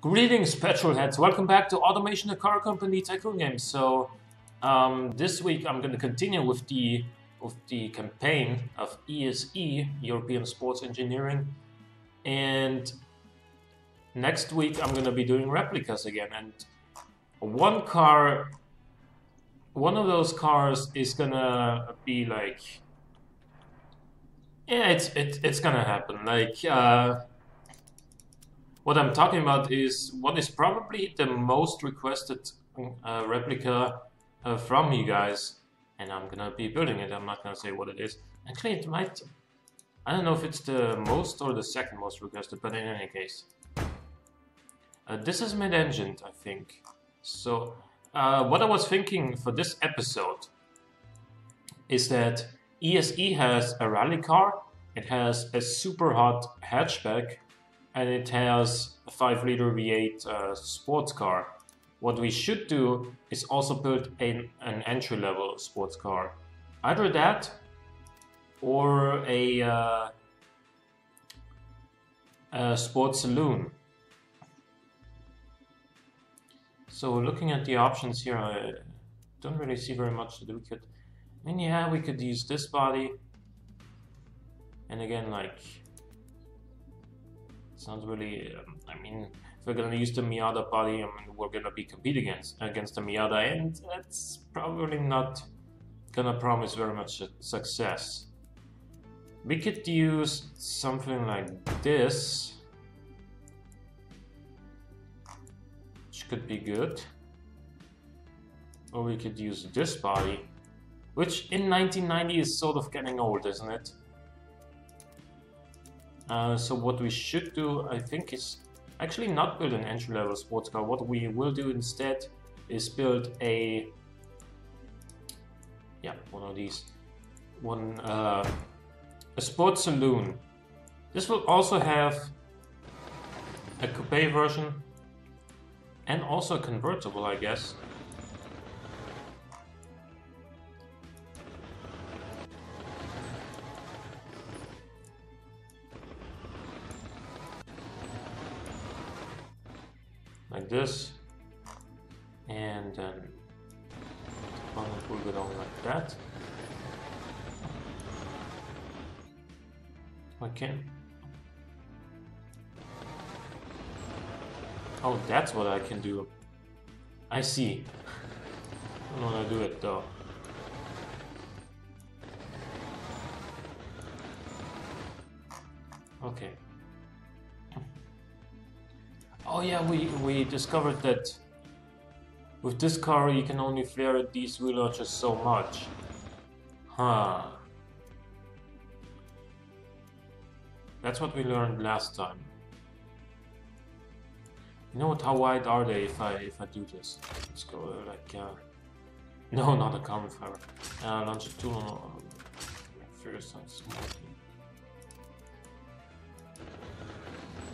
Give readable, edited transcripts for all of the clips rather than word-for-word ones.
Greetings, petrol heads! Welcome back to Automation, a car company tycoon game. So, this week I'm going to continue with the campaign of ESE, European Sports Engineering, and next week I'm going to be doing replicas again. And one of those cars is gonna be like, yeah, it's gonna happen. Like, what I'm talking about is what is probably the most requested replica from you guys, and I'm gonna be building it. I'm not gonna say what it is. Actually, it might. I don't know if it's the most or the second most requested, but in any case, this is mid-engined, I think. So, what I was thinking for this episode is that ESE has a rally car, it has a super hot hatchback, and it has a 5-liter V8 sports car. What we should do is also build an entry-level sports car. Either that or a sports saloon. So looking at the options here, I don't really see very much that we could. I mean, yeah, we could use this body, and again, like, it's not really. I mean, if we're gonna use the Miata body, I mean, we're gonna be competing against the Miata, and that's probably not gonna promise very much success. We could use something like this, which could be good, or we could use this body, which in 1990 is sort of getting old, isn't it? So what we should do, I think, is actually not build an entry-level sports car. What we will do instead is build a, one of these, a sports saloon. This will also have a coupe version and also a convertible, I guess. Like this, and then the bonnet will go down like that. Okay. Oh, that's what I can do. I see. I don't want to do it though. Okay. Oh yeah, we discovered that with this car you can only flare these wheel arches so much. Huh. That's what we learned last time. You know what? How wide are they if I do this? Let's go like no, not a common fire. Longitudinal first and small.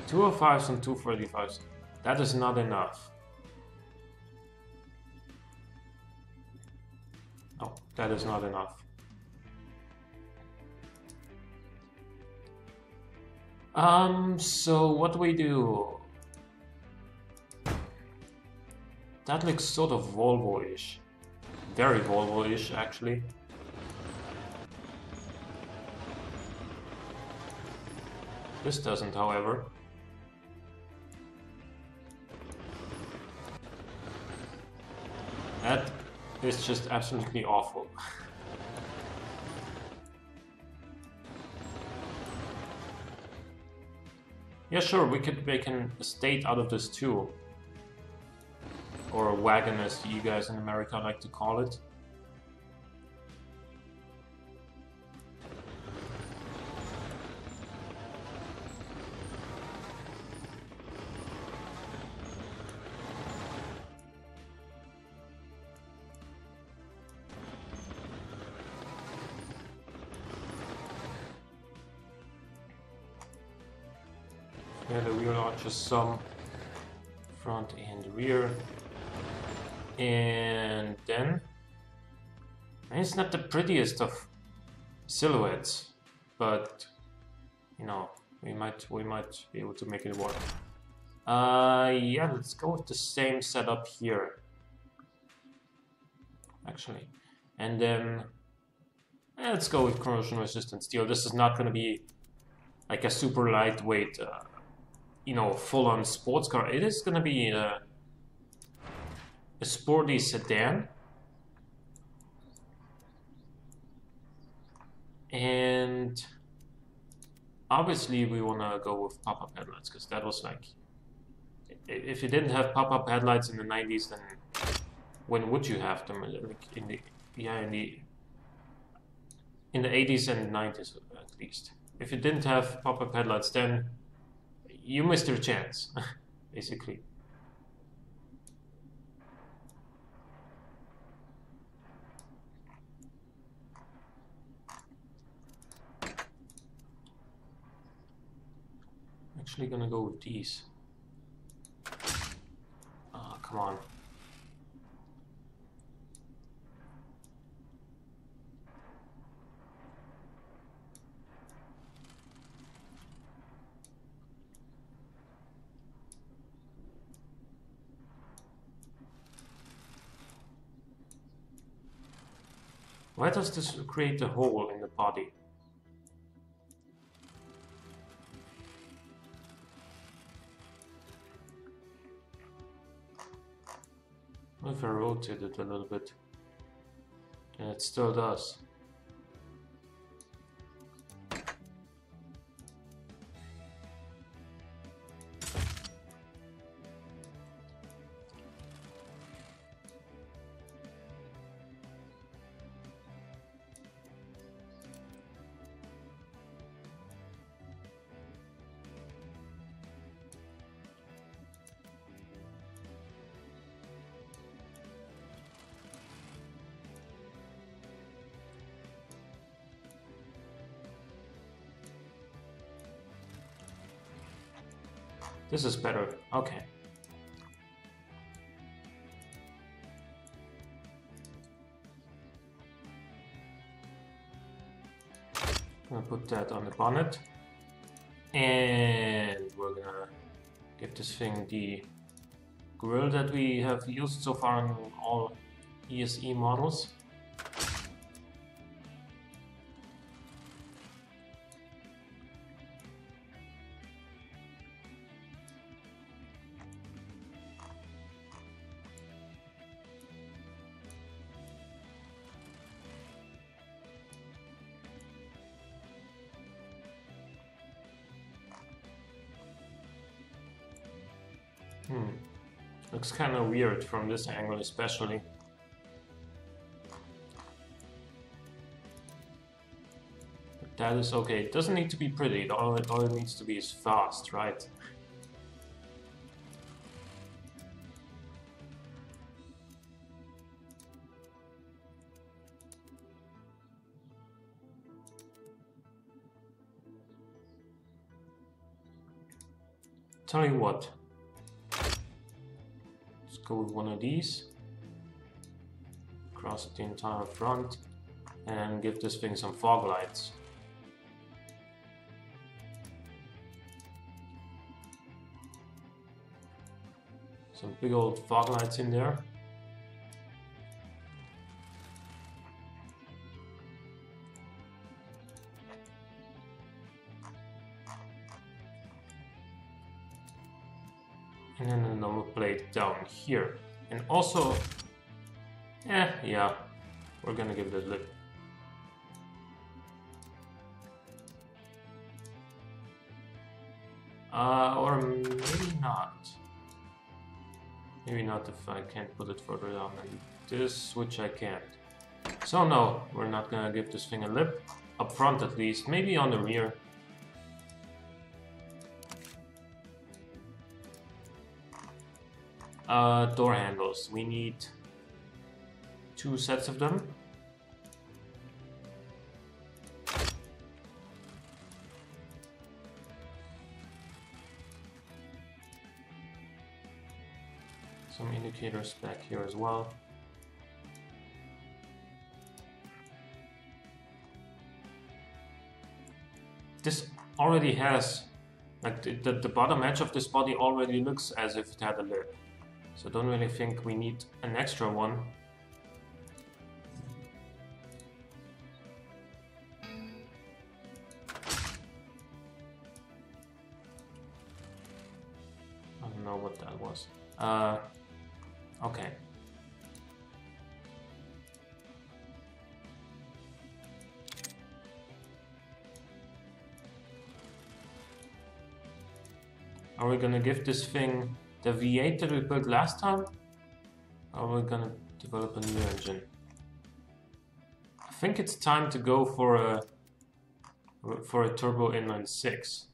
205s and 245s. That is not enough. No, that is not enough. So what do we do? That looks sort of Volvo-ish. Very Volvo-ish, actually. This doesn't, however. That is just absolutely awful. Yeah, sure, we could make an estate out of this too. Or a wagon, as you guys in America like to call it. Yeah, the wheel arches, some front and rear, and then it's not the prettiest of silhouettes, but you know, we might be able to make it work. Yeah, let's go with the same setup here, actually. And then let's go with corrosion-resistant steel. This is not going to be like a super lightweight, you know, full-on sports car. It is going to be a sporty sedan. And obviously we want to go with pop-up headlights, because that was like, if you didn't have pop-up headlights in the 90s, then when would you have them? Like in the in the 80s and 90s at least. If you didn't have pop-up headlights, then you missed your chance, basically. Actually gonna go with these. Ah, come on. Why does this create a hole in the body? If I rotate it a little bit, and it still does. This is better. Okay. I'm gonna put that on the bonnet. And we're gonna give this thing the grille that we have used so far on all ESE models. Looks kind of weird from this angle especially. But that is okay. It doesn't need to be pretty. All it needs to be is fast, right? Tell you what. Go with one of these across the entire front and give this thing some fog lights. Some big old fog lights in there. And then a number plate down here. And also, yeah, we're gonna give it a lip. Or maybe not. Maybe not if I can't put it further down than this, which I can't. So no, we're not gonna give this thing a lip. Up front at least, maybe on the rear. Door handles. We need 2 sets of them. Some indicators back here as well. This already has Like the bottom edge of this body already looks as if it had a lip. So I don't really think we need an extra one. I don't know what that was. Okay. Are we gonna give this thing the V8 that we built last time? Or are we gonna develop a new engine? I think it's time to go for a turbo inline 6.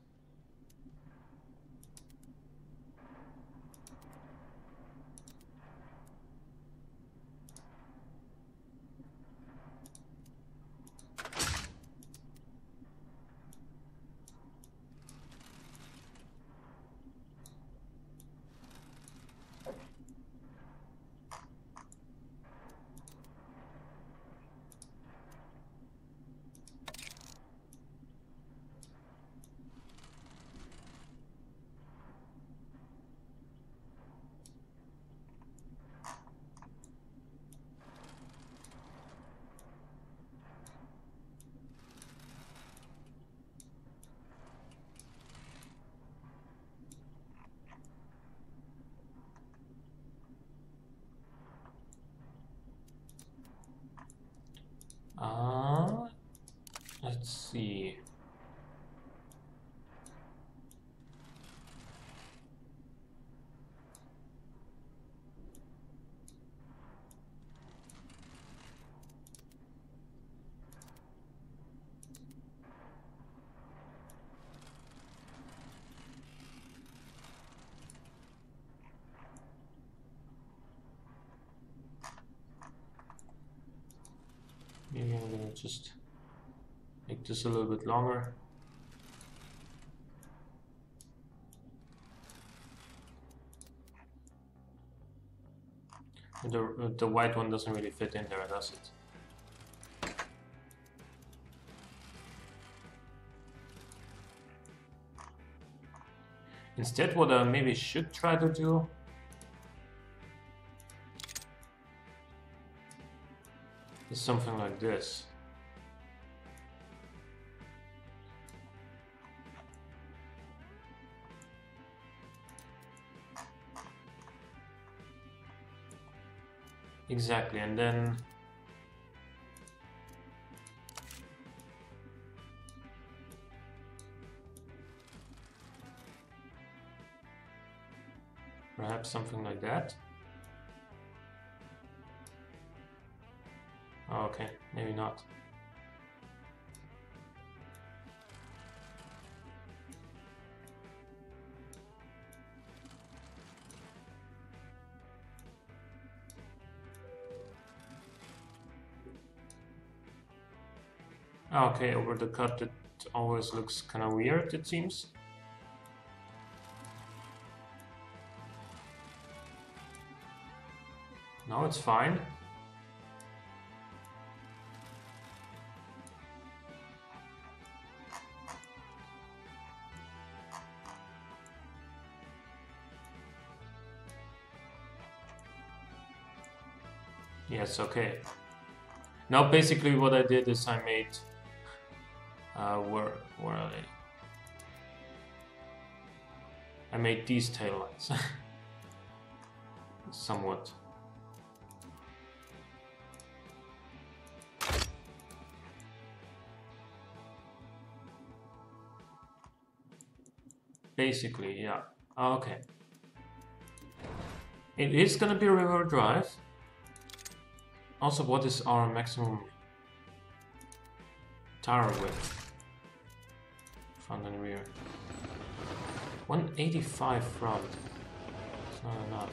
Let's see. Maybe I'm gonna just make this a little bit longer. The white one doesn't really fit in there, does it? Instead, what I maybe should try to do is something like this. Exactly, and then perhaps something like that. Oh, okay, maybe not. Okay, over the cut it always looks kind of weird, it seems. No, it's fine. Yes, okay. Now basically what I did is I made where are they? I made these taillights somewhat. Basically, yeah. Okay. It is gonna be rear drive. Also, what is our maximum tire width? Front and rear. 185 front. It's not enough.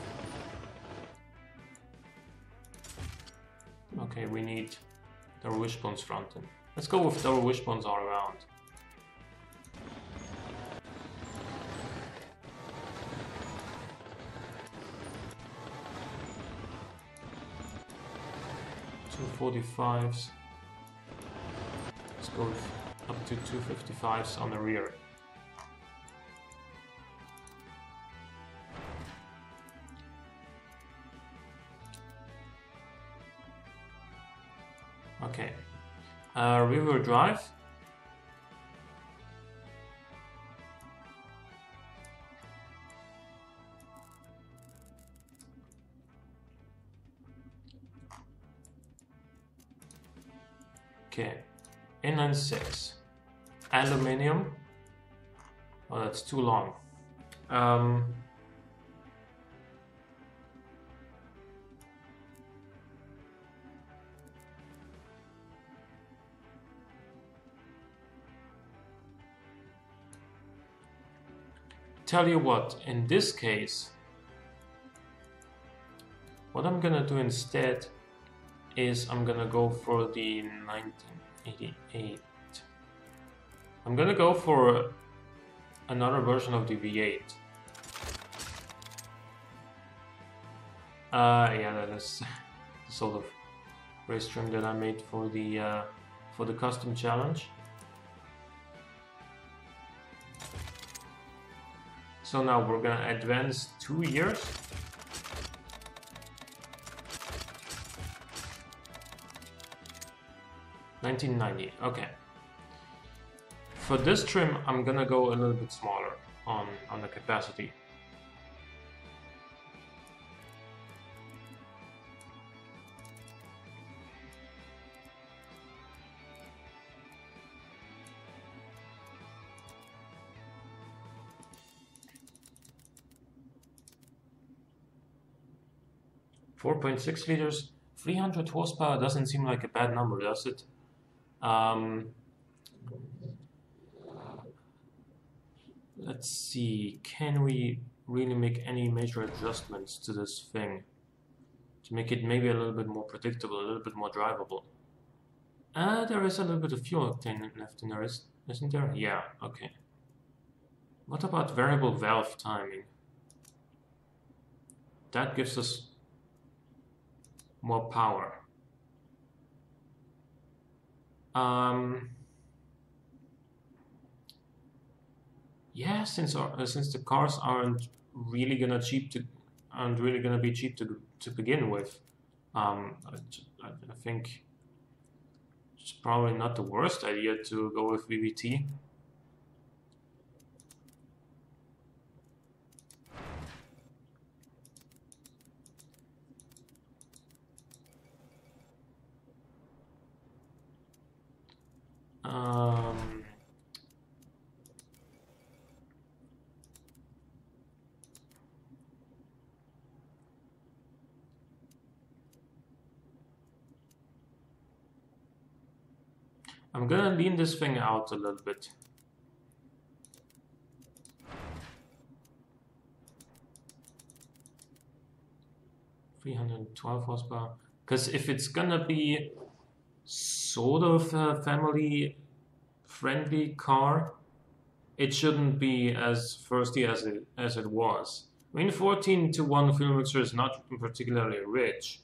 Okay, we need the wishbones front end. Let's go with the wishbones all around. Two 45s. Let's go with up to 255s on the rear. Okay. Rear drive. Okay. Inline 6. Aluminium. Oh, that's too long. Tell you what, in this case, what I'm gonna do instead is I'm gonna go for the 1988. I'm gonna go for another version of the V8. Yeah, that is the sort of race trim that I made for the custom challenge. So now we're gonna advance 2 years. $1990. Okay. For this trim, I'm gonna go a little bit smaller on the capacity. .6 liters, 300 horsepower doesn't seem like a bad number, does it? Let's see, can we really make any major adjustments to this thing to make it maybe a little bit more predictable, a little bit more drivable? There is a little bit of fuel octane left in there, isn't there? Yeah, okay. What about variable valve timing? That gives us more power. Yeah, since the cars aren't really gonna be cheap to begin with, I think it's probably not the worst idea to go with VVT. I'm gonna lean this thing out a little bit. $312 horsepower. Because if it's gonna be sort of a family-friendly car, it shouldn't be as thirsty as it was. I mean, 14:1 fuel mixture is not particularly rich,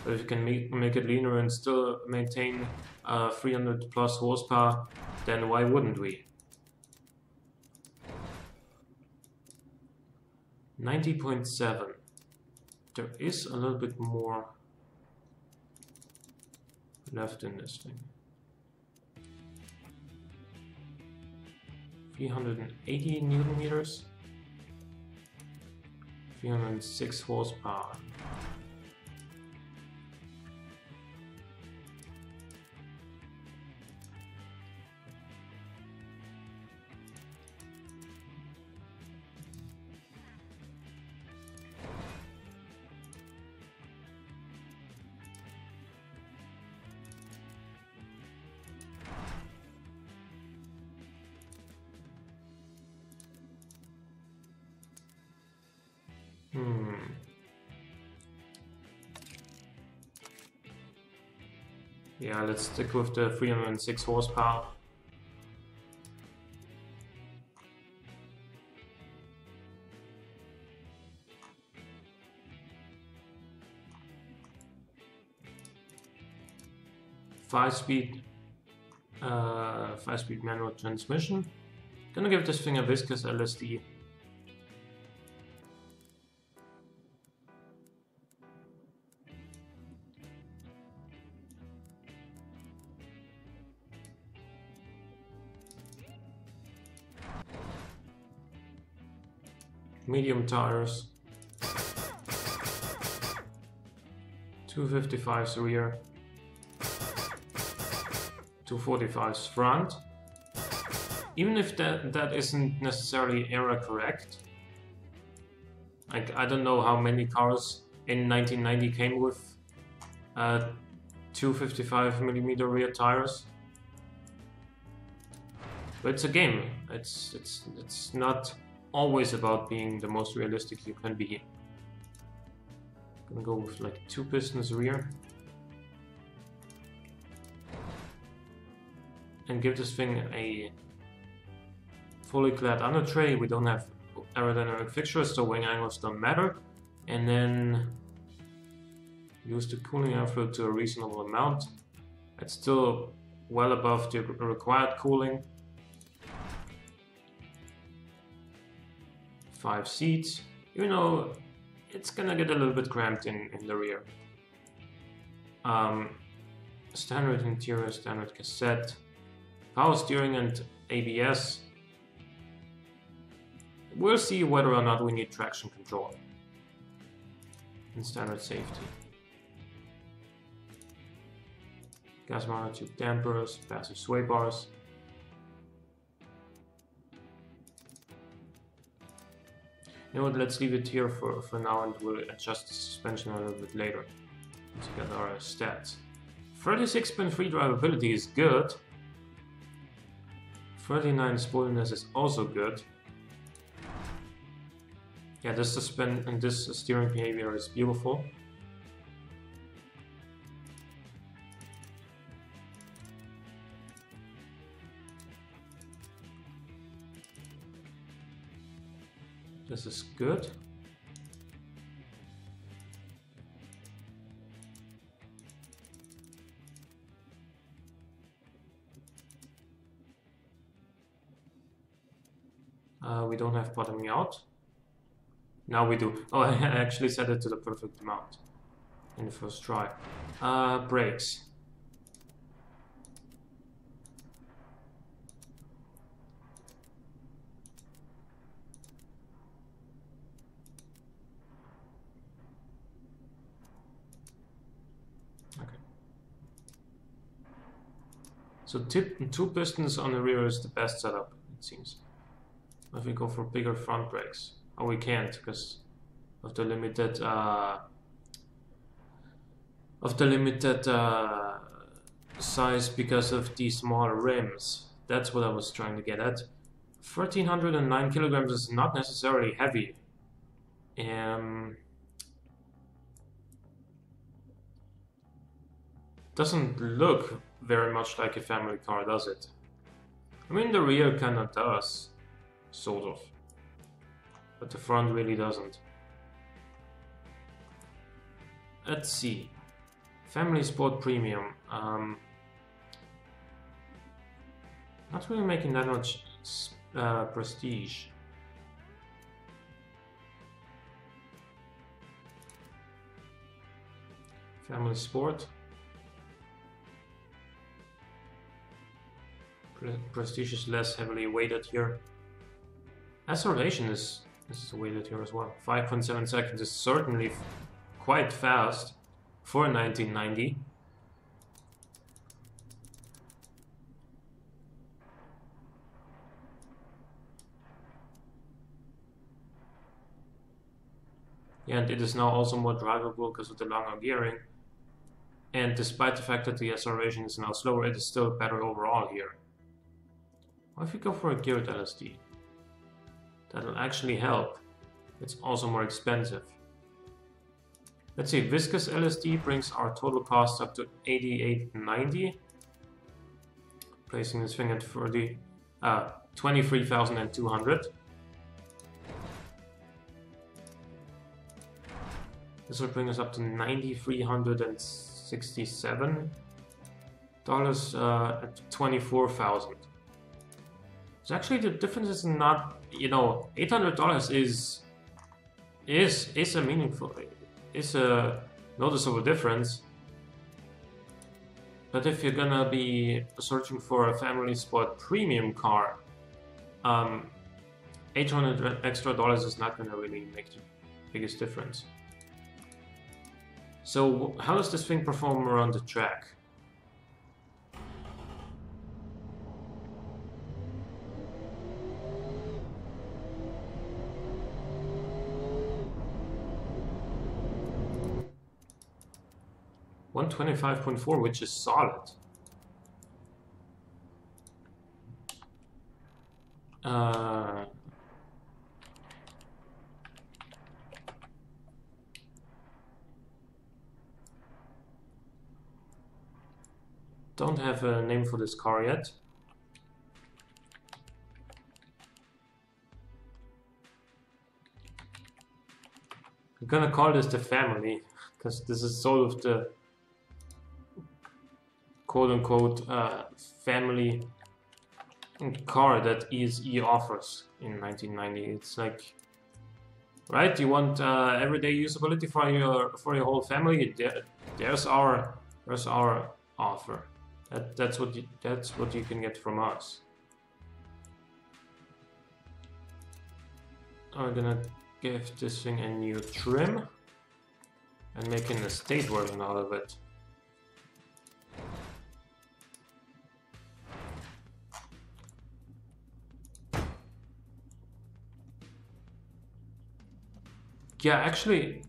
but if you can make it leaner and still maintain 300 plus horsepower, then why wouldn't we? 90.7. There is a little bit more left in this thing. 380 Newton meters, 306 horsepower. Yeah, let's stick with the 306 horsepower. Five-speed manual transmission. Gonna give this thing a viscous LSD. medium tires, 255s rear, 245s front. Even if that isn't necessarily era correct, like I don't know how many cars in 1990 came with 255mm rear tires. But it's a game. It's not always about being the most realistic you can be. I'm gonna go with like 2 pistons rear. And give this thing a fully clad under tray. We don't have aerodynamic fixtures, so wing angles don't matter. And then use the cooling airflow to a reasonable amount. It's still well above the required cooling. 5 seats, even though it's gonna get a little bit cramped in the rear. Standard interior, standard cassette, power steering and ABS. We'll see whether or not we need traction control. And standard safety. Gas mounted tube dampers, passive sway bars. You know what, let's leave it here for now and we'll adjust the suspension a little bit later. Let's get our stats. 36-pin free drivability is good. 39 sportiness is also good. Yeah, this steering behavior is beautiful. This is good. We don't have bottoming out. Now we do. Oh, I actually set it to the perfect amount in the first try. Brakes. So 2 pistons on the rear is the best setup, it seems. If we go for bigger front brakes, oh, we can't because of the limited size because of the smaller rims. That's what I was trying to get at. 1309 kilograms is not necessarily heavy. Doesn't look very much like a family car, does it? I mean, the rear kind of does, sort of, but the front really doesn't. Let's see. Family Sport Premium. Not really making that much prestige. Family Sport. Prestige is less heavily weighted here. Acceleration is weighted here as well. 5.7 seconds is certainly quite fast for 1990. Yeah, and it is now also more drivable because of the longer gearing. And despite the fact that the acceleration is now slower, it is still better overall here. What if we go for a geared LSD? That'll actually help. It's also more expensive. Let's see, viscous LSD brings our total cost up to $88.90. Placing this thing at 23,200. This will bring us up to $9,367 at 24,000. So actually the difference is not, you know, $800 is a meaningful, is a noticeable difference. But if you're gonna be searching for a family sport premium car, $800 extra dollars is not gonna really make the biggest difference. So how does this thing perform around the track? $125.4, which is solid. Don't have a name for this car yet. I'm gonna call this the family, because this is sort of the quote-unquote family car that ESE offers in 1990. It's like, right? You want everyday usability for your whole family. There's our offer. That's what you can get from us. I'm gonna give this thing a new trim and make an estate version out of it. Yeah, actually,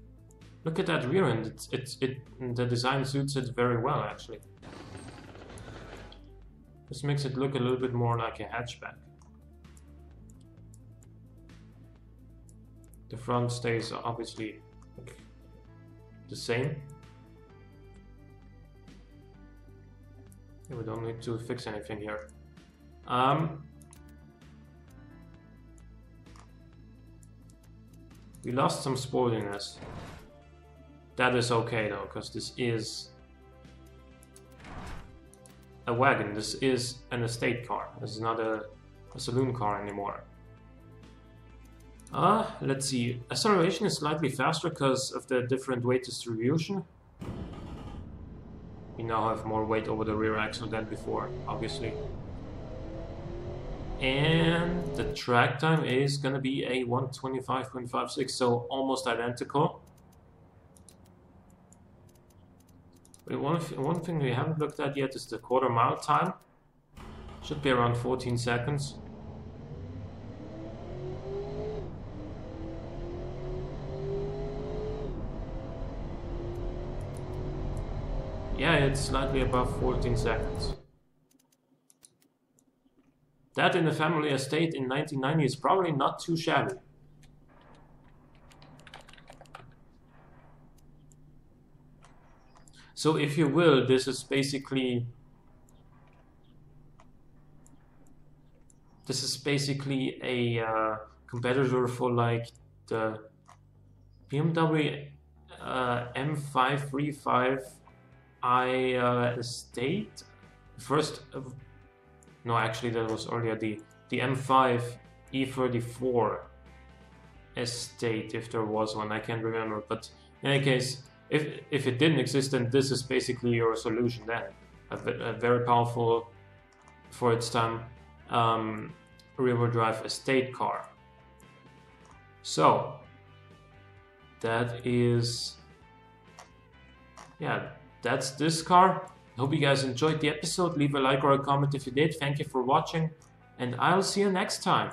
look at that rear end. The design suits it very well, actually. This makes it look a little bit more like a hatchback. The front stays obviously the same. Yeah, we don't need to fix anything here. We lost some sportiness. That is okay though, because this is a wagon. This is an estate car. This is not a saloon car anymore. Let's see. Acceleration is slightly faster because of the different weight distribution. We now have more weight over the rear axle than before, obviously. And the track time is gonna be a 1:25.56, so almost identical. But one thing we haven't looked at yet is the quarter-mile time. Should be around 14 seconds. Yeah, it's slightly above 14 seconds. That in a family estate in 1990 is probably not too shabby. So if you will, this is basically a competitor for like the BMW M535i estate. First. No, actually, that was earlier the M5 E34 estate, if there was one. I can't remember, but in any case, if it didn't exist, then this is basically your solution. Then a very powerful, for its time, rear-wheel drive estate car. So that is, yeah, that's this car. Hope you guys enjoyed the episode. Leave a like or a comment if you did. Thank you for watching, and I'll see you next time.